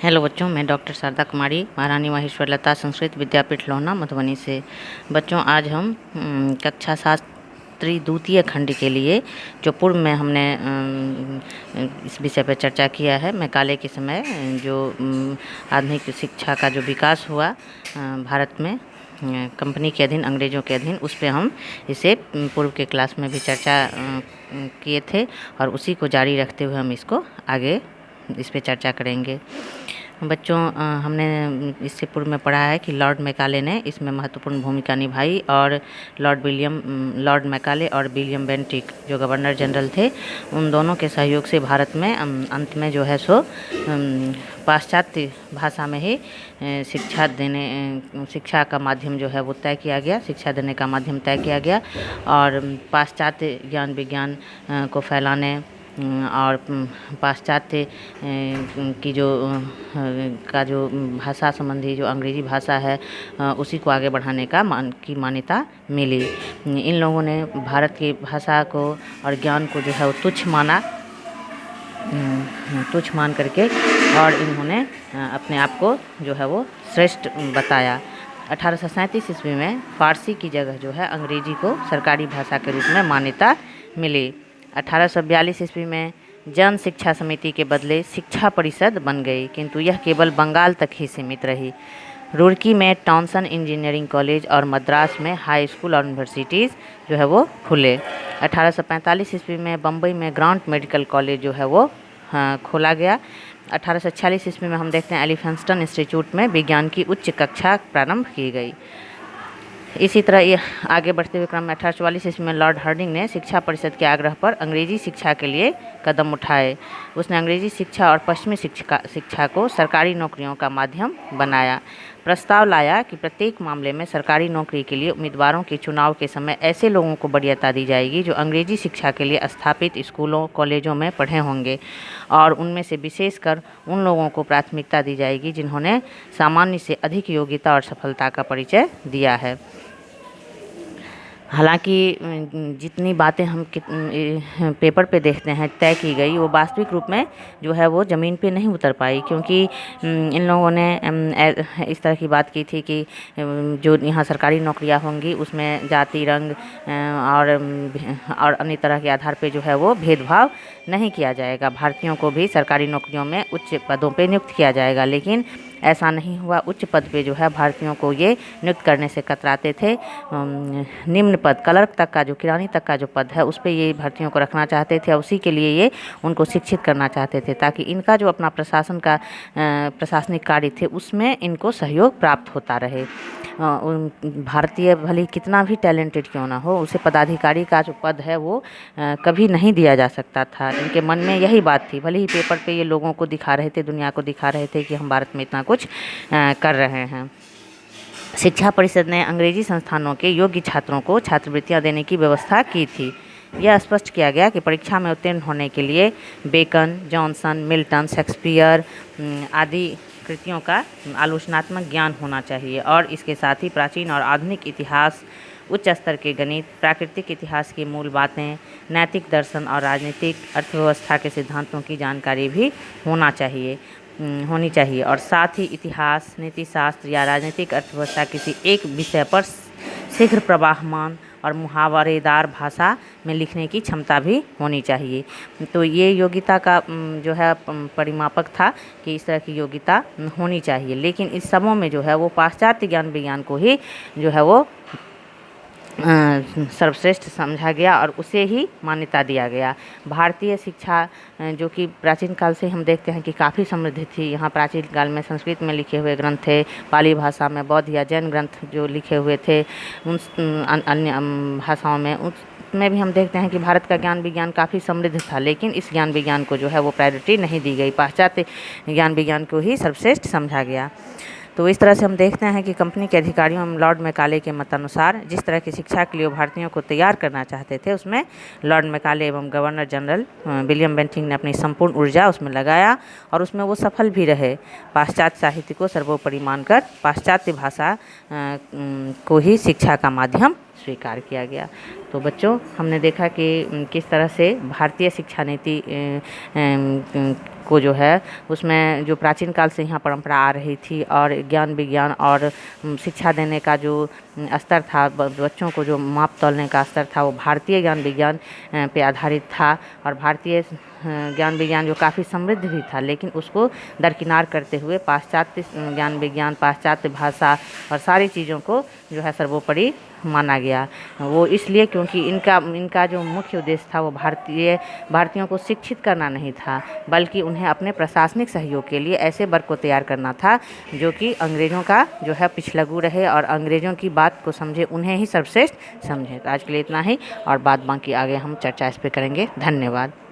Hello बच्चों, मैं doctor Sharda कुमारी, महारानी माहेश्वर लता संस्कृत विद्यापीठ लोहना मधुबनी से। बच्चों, आज हम कक्षा शास्त्री द्वितीय खंड के लिए जो पूर्व में हमने इस विषय पर चर्चा किया है, मैकाले के समय जो आधुनिक शिक्षा का जो विकास हुआ भारत में कंपनी के अधीन, अंग्रेज़ों के अधीन, उस पर हम इसे पूर्व के क्लास में भी चर्चा किए थे और उसी को जारी रखते हुए हम इसको आगे इस पे चर्चा करेंगे। बच्चों, हमने इससे पूर्व में पढ़ा है कि लॉर्ड मैकाले ने इसमें महत्वपूर्ण भूमिका निभाई और लॉर्ड मैकाले और विलियम बेंटिक जो गवर्नर जनरल थे, उन दोनों के सहयोग से भारत में अंत में जो है सो पाश्चात्य भाषा में ही शिक्षा का माध्यम जो है वो तय किया गया, शिक्षा देने का माध्यम तय किया गया और पाश्चात्य ज्ञान विज्ञान को फैलाने और पाश्चात्य की जो भाषा संबंधी जो अंग्रेज़ी भाषा है उसी को आगे बढ़ाने की मान्यता मिली। इन लोगों ने भारत की भाषा को और ज्ञान को जो है वो तुच्छ मान करके और इन्होंने अपने आप को जो है वो श्रेष्ठ बताया। 1837 ईस्वी में फारसी की जगह जो है अंग्रेजी को सरकारी भाषा के रूप में मान्यता मिली। 1842 ईस्वी में जन शिक्षा समिति के बदले शिक्षा परिषद बन गई, किंतु यह केवल बंगाल तक ही सीमित रही। रुड़की में टॉनसन इंजीनियरिंग कॉलेज और मद्रास में हाई स्कूल और यूनिवर्सिटीज़ जो है वो खुले। 1845 ईस्वी में बम्बई में ग्रांट मेडिकल कॉलेज जो है वो खोला गया। 1846 ईस्वी में हम देखते हैं एलिफेंस्टन इंस्टीट्यूट में विज्ञान की उच्च कक्षा प्रारंभ की गई। इसी तरह ये आगे बढ़ते हुए क्रम में 1844 ईस्वी में लॉर्ड हार्डिंग ने शिक्षा परिषद के आग्रह पर अंग्रेजी शिक्षा के लिए कदम उठाए। उसने अंग्रेजी शिक्षा और पश्चिमी शिक्षा को सरकारी नौकरियों का माध्यम बनाया। प्रस्ताव लाया कि प्रत्येक मामले में सरकारी नौकरी के लिए उम्मीदवारों के चुनाव के समय ऐसे लोगों को वरीयता दी जाएगी जो अंग्रेजी शिक्षा के लिए स्थापित स्कूलों कॉलेजों में पढ़े होंगे और उनमें से विशेषकर उन लोगों को प्राथमिकता दी जाएगी जिन्होंने सामान्य से अधिक योग्यता और सफलता का परिचय दिया है। हालांकि जितनी बातें हम पेपर पे देखते हैं तय की गई, वो वास्तविक रूप में जो है वो ज़मीन पे नहीं उतर पाई, क्योंकि इन लोगों ने इस तरह की बात की थी कि जो यहाँ सरकारी नौकरियाँ होंगी उसमें जाति, रंग और अन्य तरह के आधार पे जो है वो भेदभाव नहीं किया जाएगा। भारतीयों को भी सरकारी नौकरियों में उच्च पदों पे नियुक्त किया जाएगा, लेकिन ऐसा नहीं हुआ। उच्च पद पे जो है भारतीयों को ये नियुक्त करने से कतराते थे। निम्न पद, क्लर्क तक का, जो किरानी तक का जो पद है उस पे ये भारतीयों को रखना चाहते थे और उसी के लिए ये उनको शिक्षित करना चाहते थे, ताकि इनका जो अपना प्रशासनिक कार्य थे उसमें इनको सहयोग प्राप्त होता रहे। भारतीय भले कितना भी टैलेंटेड क्यों ना हो, उसे पदाधिकारी का जो पद है वो कभी नहीं दिया जा सकता था। इनके मन में यही बात थी। भले ही पेपर पे ये लोगों को दिखा रहे थे, दुनिया को दिखा रहे थे कि हम भारत में इतना कुछ कर रहे हैं। शिक्षा परिषद ने अंग्रेजी संस्थानों के योग्य छात्रों को छात्रवृत्तियां देने की व्यवस्था की थी। यह स्पष्ट किया गया कि परीक्षा में उत्तीर्ण होने के लिए बेकन, जॉनसन, मिल्टन, शेक्सपियर आदि कृतियों का आलोचनात्मक ज्ञान होना चाहिए और इसके साथ ही प्राचीन और आधुनिक इतिहास, उच्च स्तर के गणित, प्राकृतिक इतिहास की मूल बातें, नैतिक दर्शन और राजनीतिक अर्थव्यवस्था के सिद्धांतों की जानकारी भी होनी चाहिए और साथ ही इतिहास, नीतिशास्त्र या राजनीतिक अर्थव्यवस्था किसी एक विषय पर शीघ्र प्रवाहमान और मुहावरेदार भाषा में लिखने की क्षमता भी होनी चाहिए। तो ये योग्यता का जो है परिमापक था कि इस तरह की योग्यता होनी चाहिए, लेकिन इस सबों में जो है वो पाश्चात्य ज्ञान विज्ञान को ही जो है वो सर्वश्रेष्ठ समझा गया और उसे ही मान्यता दिया गया। भारतीय शिक्षा जो कि प्राचीन काल से हम देखते हैं कि काफ़ी समृद्ध थी। यहाँ प्राचीन काल में संस्कृत में लिखे हुए ग्रंथ थे, पाली भाषा में बौद्ध या जैन ग्रंथ जो लिखे हुए थे, उन अन्य भाषाओं में उसमें भी हम देखते हैं कि भारत का ज्ञान विज्ञान काफ़ी समृद्ध था, लेकिन इस ज्ञान विज्ञान को जो है वो प्रायोरिटी नहीं दी गई। पाश्चात्य ज्ञान विज्ञान को ही सर्वश्रेष्ठ समझा गया। तो इस तरह से हम देखते हैं कि कंपनी के अधिकारियों एवं लॉर्ड मैकाले के मतानुसार जिस तरह की शिक्षा के लिए भारतीयों को तैयार करना चाहते थे, उसमें लॉर्ड मैकाले एवं गवर्नर जनरल विलियम बेंटिक ने अपनी संपूर्ण ऊर्जा उसमें लगाया और उसमें वो सफल भी रहे। पाश्चात्य साहित्य को सर्वोपरि मानकर पाश्चात्य भाषा को ही शिक्षा का माध्यम स्वीकार किया गया। तो बच्चों, हमने देखा कि किस तरह से भारतीय शिक्षा नीति को जो है उसमें जो प्राचीन काल से यहाँ परंपरा आ रही थी और ज्ञान विज्ञान और शिक्षा देने का जो स्तर था, बच्चों को जो माप तौलने का स्तर था, वो भारतीय ज्ञान विज्ञान पे आधारित था। और भारतीय ज्ञान विज्ञान जो काफ़ी समृद्ध भी था, लेकिन उसको दरकिनार करते हुए पाश्चात्य ज्ञान विज्ञान, पाश्चात्य भाषा और सारी चीज़ों को जो है सर्वोपरि माना गया। वो इसलिए क्योंकि इनका जो मुख्य उद्देश्य था वो भारतीयों को शिक्षित करना नहीं था, बल्कि उन्हें अपने प्रशासनिक सहयोग के लिए ऐसे वर्ग को तैयार करना था जो कि अंग्रेज़ों का जो है पिछलग्गू रहे और अंग्रेज़ों की बात को समझे, उन्हें ही सर्वश्रेष्ठ समझे। तो आज के लिए इतना ही, और बात बाकी आगे हम चर्चा इस पे करेंगे। धन्यवाद।